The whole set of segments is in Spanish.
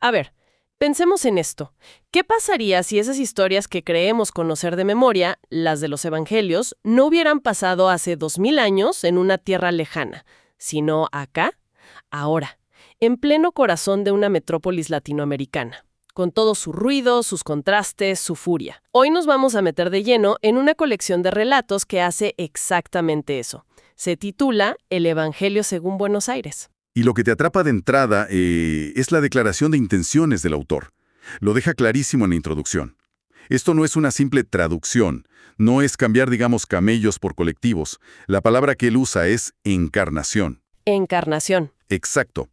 A ver, pensemos en esto. ¿Qué pasaría si esas historias que creemos conocer de memoria, las de los evangelios, no hubieran pasado hace 2000 años en una tierra lejana, sino acá, ahora, en pleno corazón de una metrópolis latinoamericana, con todo su ruido, sus contrastes, su furia? Hoy nos vamos a meter de lleno en una colección de relatos que hace exactamente eso. Se titula El Evangelio según Buenos Aires. Y lo que te atrapa de entrada es la declaración de intenciones del autor. Lo deja clarísimo en la introducción. Esto no es una simple traducción, no es cambiar, digamos, camellos por colectivos. La palabra que él usa es encarnación. Encarnación. Exacto.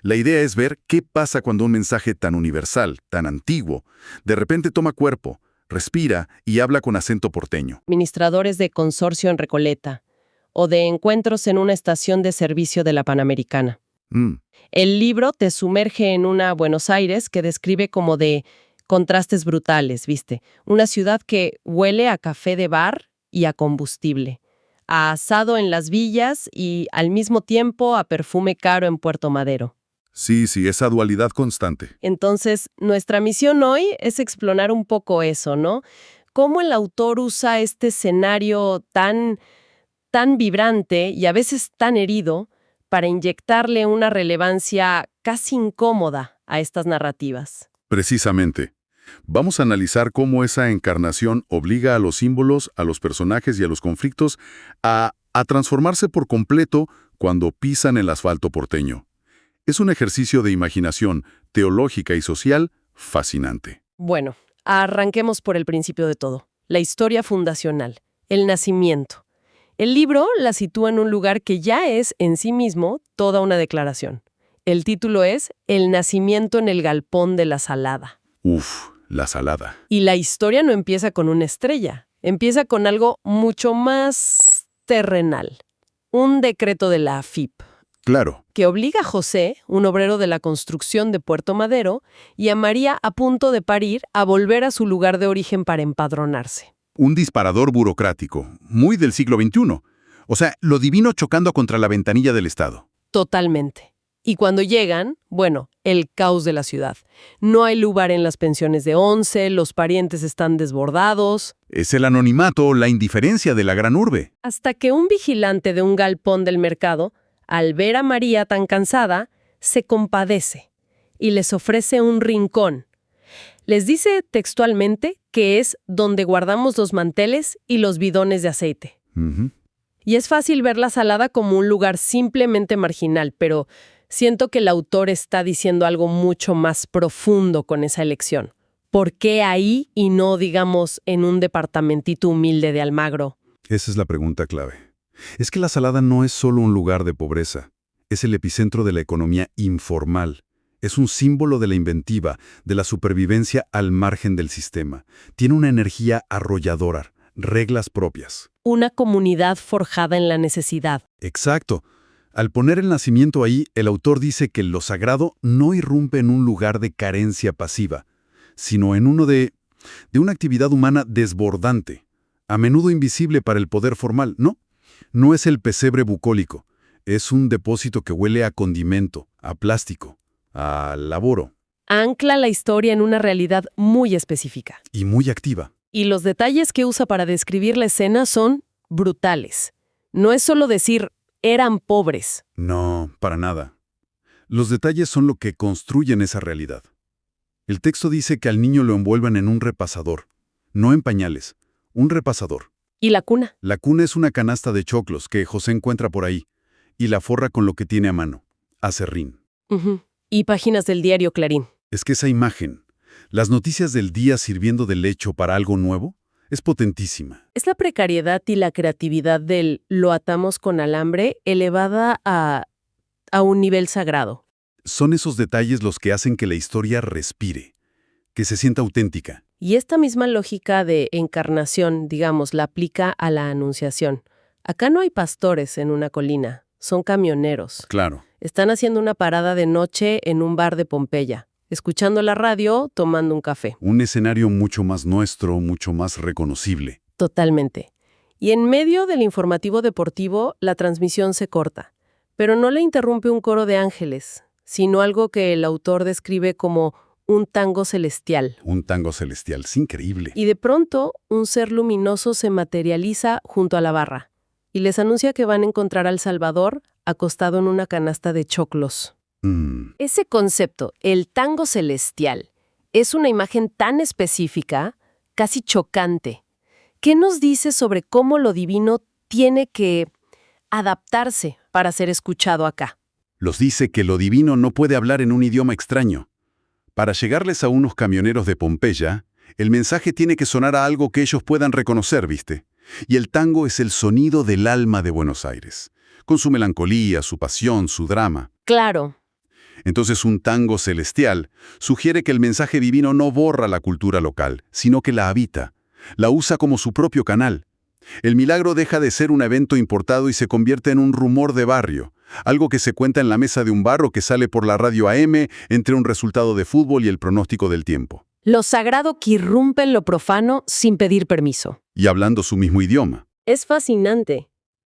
La idea es ver qué pasa cuando un mensaje tan universal, tan antiguo, de repente toma cuerpo, respira y habla con acento porteño. Administradores de consorcio en Recoleta, o de encuentros en una estación de servicio de la Panamericana. El libro te sumerge en una Buenos Aires que describe como de contrastes brutales, ¿viste? Una ciudad que huele a café de bar y a combustible, a asado en las villas y al mismo tiempo a perfume caro en Puerto Madero. Sí, esa dualidad constante. Entonces, nuestra misión hoy es explorar un poco eso, ¿no? Cómo el autor usa este escenario tan vibrante y a veces tan herido para inyectarle una relevancia casi incómoda a estas narrativas. Precisamente. Vamos a analizar cómo esa encarnación obliga a los símbolos, a los personajes y a los conflictos a transformarse por completo cuando pisan el asfalto porteño. Es un ejercicio de imaginación teológica y social fascinante. Bueno, arranquemos por el principio de todo, la historia fundacional, el nacimiento. El libro la sitúa en un lugar que ya es en sí mismo toda una declaración. El título es El nacimiento en el galpón de la Salada. Uf, la Salada. Y la historia no empieza con una estrella, empieza con algo mucho más terrenal. Un decreto de la AFIP. Claro. Que obliga a José, un obrero de la construcción de Puerto Madero, y a María a punto de parir a volver a su lugar de origen para empadronarse. Un disparador burocrático, muy del siglo XXI. O sea, lo divino chocando contra la ventanilla del Estado. Totalmente. Y cuando llegan, bueno, el caos de la ciudad. No hay lugar en las pensiones de once, los parientes están desbordados. Es el anonimato, la indiferencia de la gran urbe. Hasta que un vigilante de un galpón del mercado, al ver a María tan cansada, se compadece y les ofrece un rincón. Les dice textualmente que es donde guardamos los manteles y los bidones de aceite. Y es fácil ver la Salada como un lugar simplemente marginal, pero siento que el autor está diciendo algo mucho más profundo con esa elección. ¿Por qué ahí y no, digamos, en un departamentito humilde de Almagro? Esa es la pregunta clave. Es que la Salada no es solo un lugar de pobreza, es el epicentro de la economía informal. Es un símbolo de la inventiva, de la supervivencia al margen del sistema. Tiene una energía arrolladora, reglas propias. Una comunidad forjada en la necesidad. Exacto. Al poner el nacimiento ahí, el autor dice que lo sagrado no irrumpe en un lugar de carencia pasiva, sino en uno de una actividad humana desbordante, a menudo invisible para el poder formal, ¿no? No es el pesebre bucólico, es un depósito que huele a condimento, a plástico, a laboro. Ancla la historia en una realidad muy específica. Y muy activa. Y los detalles que usa para describir la escena son brutales. No es solo decir, eran pobres. No, para nada. Los detalles son lo que construyen esa realidad. El texto dice que al niño lo envuelven en un repasador, no en pañales, un repasador. ¿Y la cuna? La cuna es una canasta de choclos que José encuentra por ahí y la forra con lo que tiene a mano, aserrín. Y páginas del diario Clarín. Es que esa imagen, las noticias del día sirviendo de lecho para algo nuevo, es potentísima. Es la precariedad y la creatividad del lo atamos con alambre elevada a un nivel sagrado. Son esos detalles los que hacen que la historia respire, que se sienta auténtica. Y esta misma lógica de encarnación, digamos, la aplica a la anunciación. Acá no hay pastores en una colina, son camioneros. Claro. Están haciendo una parada de noche en un bar de Pompeya, escuchando la radio, tomando un café. Un escenario mucho más nuestro, mucho más reconocible. Totalmente. Y en medio del informativo deportivo, la transmisión se corta. Pero no le interrumpe un coro de ángeles, sino algo que el autor describe como un tango celestial. Un tango celestial, es increíble. Y de pronto, un ser luminoso se materializa junto a la barra y les anuncia que van a encontrar al Salvador acostado en una canasta de choclos. Ese concepto, el tango celestial, es una imagen tan específica, casi chocante. ¿Qué nos dice sobre cómo lo divino tiene que adaptarse para ser escuchado acá? Los dice que lo divino no puede hablar en un idioma extraño. Para llegarles a unos camioneros de Pompeya, el mensaje tiene que sonar a algo que ellos puedan reconocer, ¿viste? Y el tango es el sonido del alma de Buenos Aires, con su melancolía, su pasión, su drama. Claro. Entonces un tango celestial sugiere que el mensaje divino no borra la cultura local, sino que la habita, la usa como su propio canal. El milagro deja de ser un evento importado y se convierte en un rumor de barrio, algo que se cuenta en la mesa de un bar o que sale por la radio AM entre un resultado de fútbol y el pronóstico del tiempo. Lo sagrado que irrumpe en lo profano sin pedir permiso. Y hablando su mismo idioma. Es fascinante.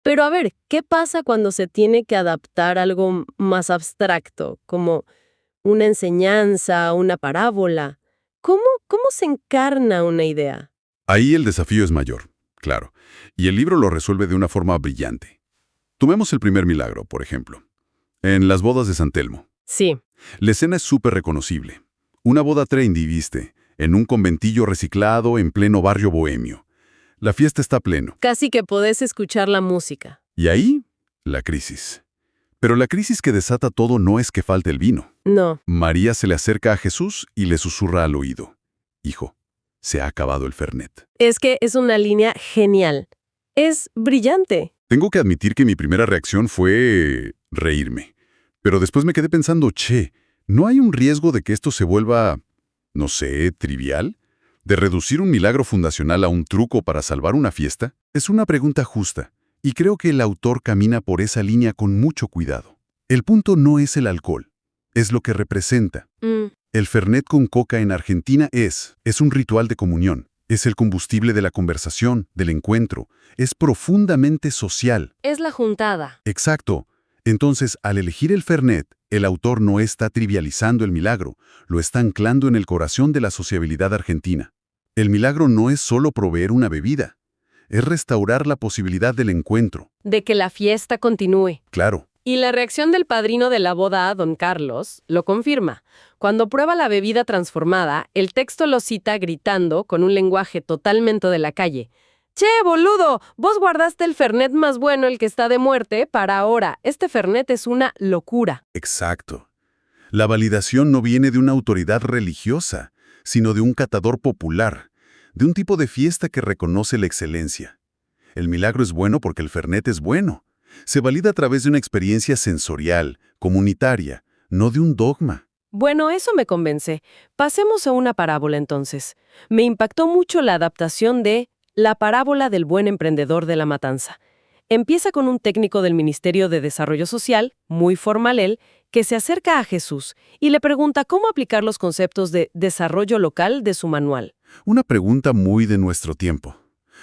Pero a ver, ¿qué pasa cuando se tiene que adaptar algo más abstracto, como una enseñanza, una parábola? ¿Cómo se encarna una idea? Ahí el desafío es mayor, claro, y el libro lo resuelve de una forma brillante. Tomemos el primer milagro, por ejemplo. En las bodas de San Telmo. Sí. La escena es súper reconocible. Una boda trendy, ¿viste? En un conventillo reciclado en pleno barrio bohemio. La fiesta está a pleno. Casi que podés escuchar la música. Y ahí, la crisis. Pero la crisis que desata todo no es que falte el vino. No. María se le acerca a Jesús y le susurra al oído. Hijo, se ha acabado el Fernet. Es que es una línea genial. Es brillante. Tengo que admitir que mi primera reacción fue reírme. Pero después me quedé pensando, ¿no hay un riesgo de que esto se vuelva, no sé, trivial? ¿De reducir un milagro fundacional a un truco para salvar una fiesta? Es una pregunta justa, y creo que el autor camina por esa línea con mucho cuidado. El punto no es el alcohol, es lo que representa. El Fernet con coca en Argentina es un ritual de comunión, es el combustible de la conversación, del encuentro, es profundamente social. Es la juntada. Exacto. Entonces, al elegir el Fernet, el autor no está trivializando el milagro, lo está anclando en el corazón de la sociabilidad argentina. El milagro no es solo proveer una bebida, es restaurar la posibilidad del encuentro. De que la fiesta continúe. Claro. Y la reacción del padrino de la boda, don Carlos, lo confirma. Cuando prueba la bebida transformada, el texto lo cita gritando con un lenguaje totalmente de la calle. ¡Che, boludo! Vos guardaste el Fernet más bueno, el que está de muerte, para ahora. Este Fernet es una locura. Exacto. La validación no viene de una autoridad religiosa, sino de un catador popular, de un tipo de fiesta que reconoce la excelencia. El milagro es bueno porque el Fernet es bueno. Se valida a través de una experiencia sensorial, comunitaria, no de un dogma. Bueno, eso me convence. Pasemos a una parábola entonces. Me impactó mucho la adaptación de La parábola del buen emprendedor de la matanza. Empieza con un técnico del Ministerio de Desarrollo Social, muy formal él, que se acerca a Jesús y le pregunta cómo aplicar los conceptos de desarrollo local de su manual. Una pregunta muy de nuestro tiempo,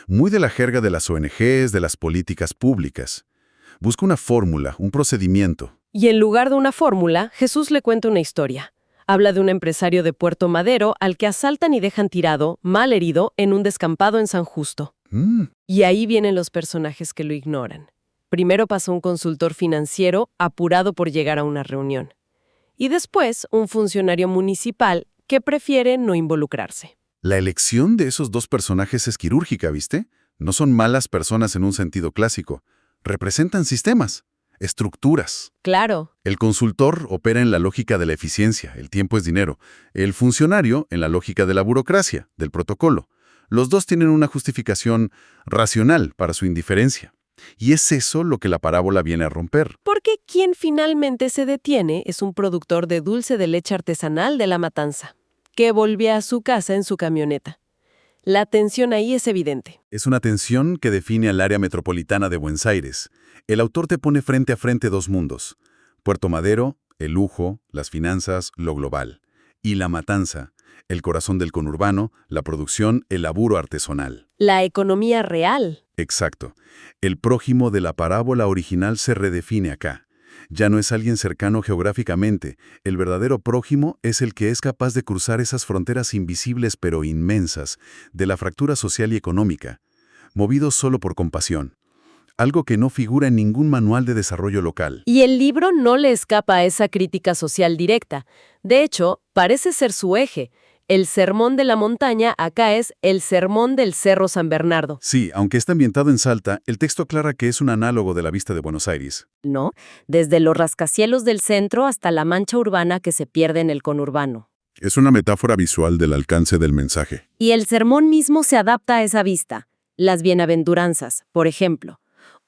muy de la jerga de las ONGs, de las políticas públicas. Busca una fórmula, un procedimiento. Y en lugar de una fórmula, Jesús le cuenta una historia. Habla de un empresario de Puerto Madero al que asaltan y dejan tirado, mal herido, en un descampado en San Justo. Y ahí vienen los personajes que lo ignoran. Primero pasa un consultor financiero apurado por llegar a una reunión. Y después un funcionario municipal que prefiere no involucrarse. La elección de esos dos personajes es quirúrgica, ¿viste? No son malas personas en un sentido clásico. Representan sistemas, estructuras. Claro. El consultor opera en la lógica de la eficiencia, el tiempo es dinero. El funcionario en la lógica de la burocracia, del protocolo. Los dos tienen una justificación racional para su indiferencia. Y es eso lo que la parábola viene a romper. Porque quien finalmente se detiene es un productor de dulce de leche artesanal de La Matanza, que volvía a su casa en su camioneta. La tensión ahí es evidente. Es una tensión que define al área metropolitana de Buenos Aires. El autor te pone frente a frente dos mundos. Puerto Madero, el lujo, las finanzas, lo global. Y La Matanza, el corazón del conurbano, la producción, el laburo artesanal. La economía real. Exacto. El prójimo de la parábola original se redefine acá. Ya no es alguien cercano geográficamente. El verdadero prójimo es el que es capaz de cruzar esas fronteras invisibles pero inmensas de la fractura social y económica, movido solo por compasión. Algo que no figura en ningún manual de desarrollo local. Y el libro no le escapa a esa crítica social directa. De hecho, parece ser su eje. El sermón de la montaña acá es el sermón del Cerro San Bernardo. Sí, aunque está ambientado en Salta, el texto aclara que es un análogo de la vista de Buenos Aires. ¿No? Desde los rascacielos del centro hasta la mancha urbana que se pierde en el conurbano. Es una metáfora visual del alcance del mensaje. Y el sermón mismo se adapta a esa vista. Las bienaventuranzas, por ejemplo.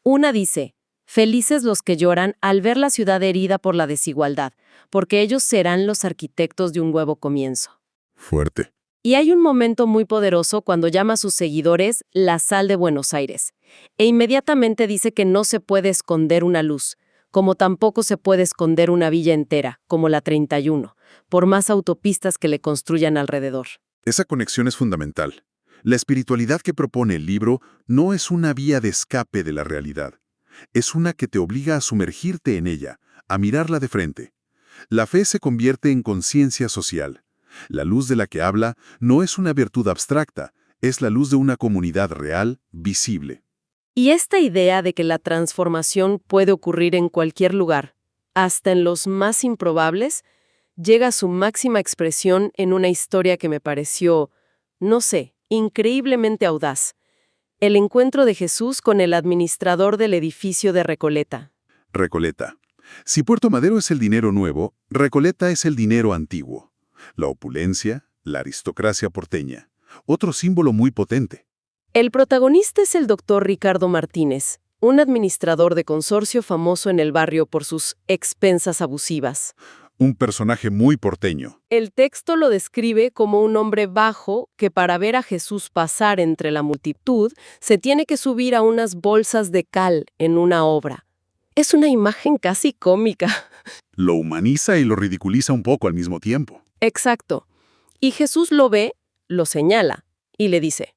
Una dice: felices los que lloran al ver la ciudad herida por la desigualdad, porque ellos serán los arquitectos de un nuevo comienzo. Fuerte. Y hay un momento muy poderoso cuando llama a sus seguidores la sal de Buenos Aires. E inmediatamente dice que no se puede esconder una luz, como tampoco se puede esconder una villa entera, como la 31, por más autopistas que le construyan alrededor. Esa conexión es fundamental. La espiritualidad que propone el libro no es una vía de escape de la realidad. Es una que te obliga a sumergirte en ella, a mirarla de frente. La fe se convierte en conciencia social. La luz de la que habla no es una virtud abstracta, es la luz de una comunidad real, visible. Y esta idea de que la transformación puede ocurrir en cualquier lugar, hasta en los más improbables, llega a su máxima expresión en una historia que me pareció, no sé, increíblemente audaz. El encuentro de Jesús con el administrador del edificio de Recoleta. Recoleta. Si Puerto Madero es el dinero nuevo, Recoleta es el dinero antiguo. La opulencia, la aristocracia porteña. Otro símbolo muy potente. El protagonista es el doctor Ricardo Martínez, un administrador de consorcio famoso en el barrio por sus expensas abusivas. Un personaje muy porteño. El texto lo describe como un hombre bajo que para ver a Jesús pasar entre la multitud se tiene que subir a unas bolsas de cal en una obra. Es una imagen casi cómica. Lo humaniza y lo ridiculiza un poco al mismo tiempo. Exacto. Y Jesús lo ve, lo señala y le dice: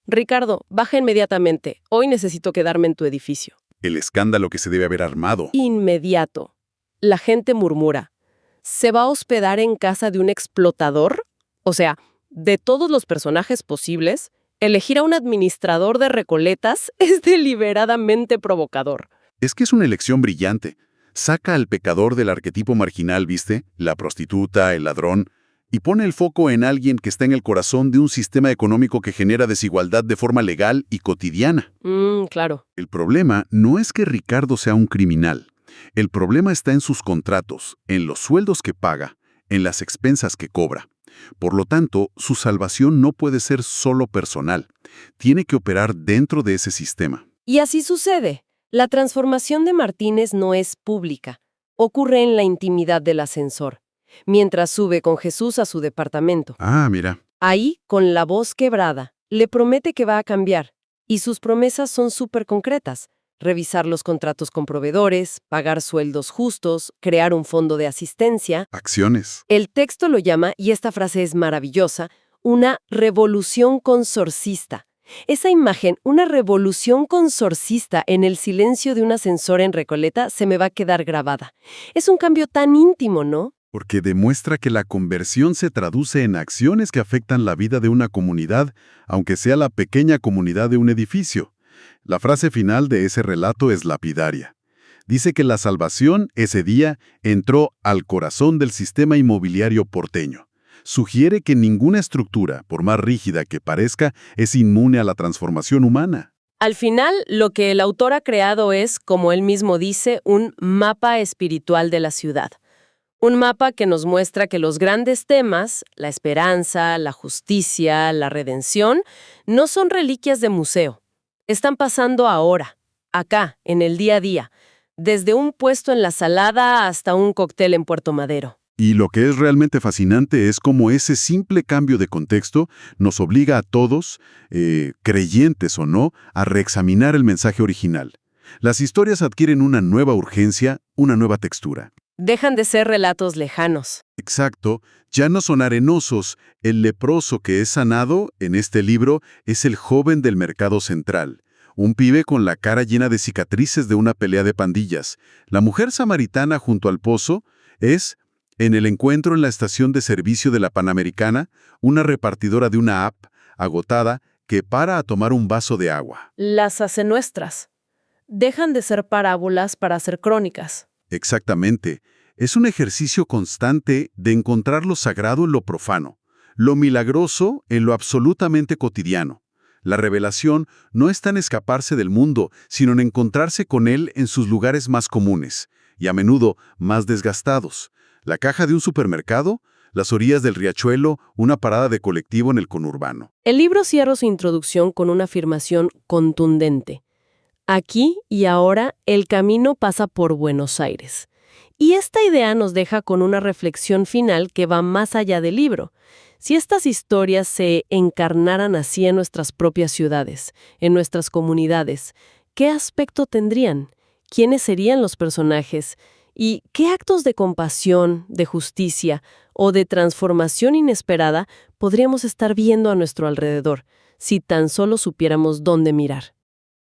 Ricardo, baja inmediatamente. Hoy necesito quedarme en tu edificio. El escándalo que se debe haber armado. Inmediato. La gente murmura: ¿se va a hospedar en casa de un explotador? O sea, de todos los personajes posibles, elegir a un administrador de Recoletas es deliberadamente provocador. Es que es una elección brillante. Saca al pecador del arquetipo marginal, ¿viste? La prostituta, el ladrón, y pone el foco en alguien que está en el corazón de un sistema económico que genera desigualdad de forma legal y cotidiana. Claro. El problema no es que Ricardo sea un criminal. El problema está en sus contratos, en los sueldos que paga, en las expensas que cobra. Por lo tanto, su salvación no puede ser solo personal. Tiene que operar dentro de ese sistema. Y así sucede. La transformación de Martínez no es pública. Ocurre en la intimidad del ascensor, mientras sube con Jesús a su departamento. Ah, mira. Ahí, con la voz quebrada, le promete que va a cambiar. Y sus promesas son súper concretas. Revisar los contratos con proveedores, pagar sueldos justos, crear un fondo de asistencia. Acciones. El texto lo llama, y esta frase es maravillosa, una revolución consorcista. Esa imagen, una revolución consorcista en el silencio de un ascensor en Recoleta, se me va a quedar grabada. Es un cambio tan íntimo, ¿no? Porque demuestra que la conversión se traduce en acciones que afectan la vida de una comunidad, aunque sea la pequeña comunidad de un edificio. La frase final de ese relato es lapidaria. Dice que la salvación, ese día, entró al corazón del sistema inmobiliario porteño. Sugiere que ninguna estructura, por más rígida que parezca, es inmune a la transformación humana. Al final, lo que el autor ha creado es, como él mismo dice, un mapa espiritual de la ciudad. Un mapa que nos muestra que los grandes temas, la esperanza, la justicia, la redención, no son reliquias de museo. Están pasando ahora, acá, en el día a día, desde un puesto en la Salada hasta un cóctel en Puerto Madero. Y lo que es realmente fascinante es cómo ese simple cambio de contexto nos obliga a todos, creyentes o no, a reexaminar el mensaje original. Las historias adquieren una nueva urgencia, una nueva textura. Dejan de ser relatos lejanos. Exacto, ya no son arenosos. El leproso que es sanado, en este libro, es el joven del mercado central. Un pibe con la cara llena de cicatrices de una pelea de pandillas. La mujer samaritana junto al pozo es, en el encuentro en la estación de servicio de la Panamericana, una repartidora de una app, agotada, que para a tomar un vaso de agua. Las hace nuestras. Dejan de ser parábolas para ser crónicas. Exactamente. Es un ejercicio constante de encontrar lo sagrado en lo profano, lo milagroso en lo absolutamente cotidiano. La revelación no está en escaparse del mundo, sino en encontrarse con él en sus lugares más comunes, y a menudo más desgastados. La caja de un supermercado, las orillas del riachuelo, una parada de colectivo en el conurbano. El libro cierra su introducción con una afirmación contundente. Aquí y ahora el camino pasa por Buenos Aires. Y esta idea nos deja con una reflexión final que va más allá del libro. Si estas historias se encarnaran así en nuestras propias ciudades, en nuestras comunidades, ¿qué aspecto tendrían? ¿Quiénes serían los personajes? ¿Y qué actos de compasión, de justicia o de transformación inesperada podríamos estar viendo a nuestro alrededor, si tan solo supiéramos dónde mirar?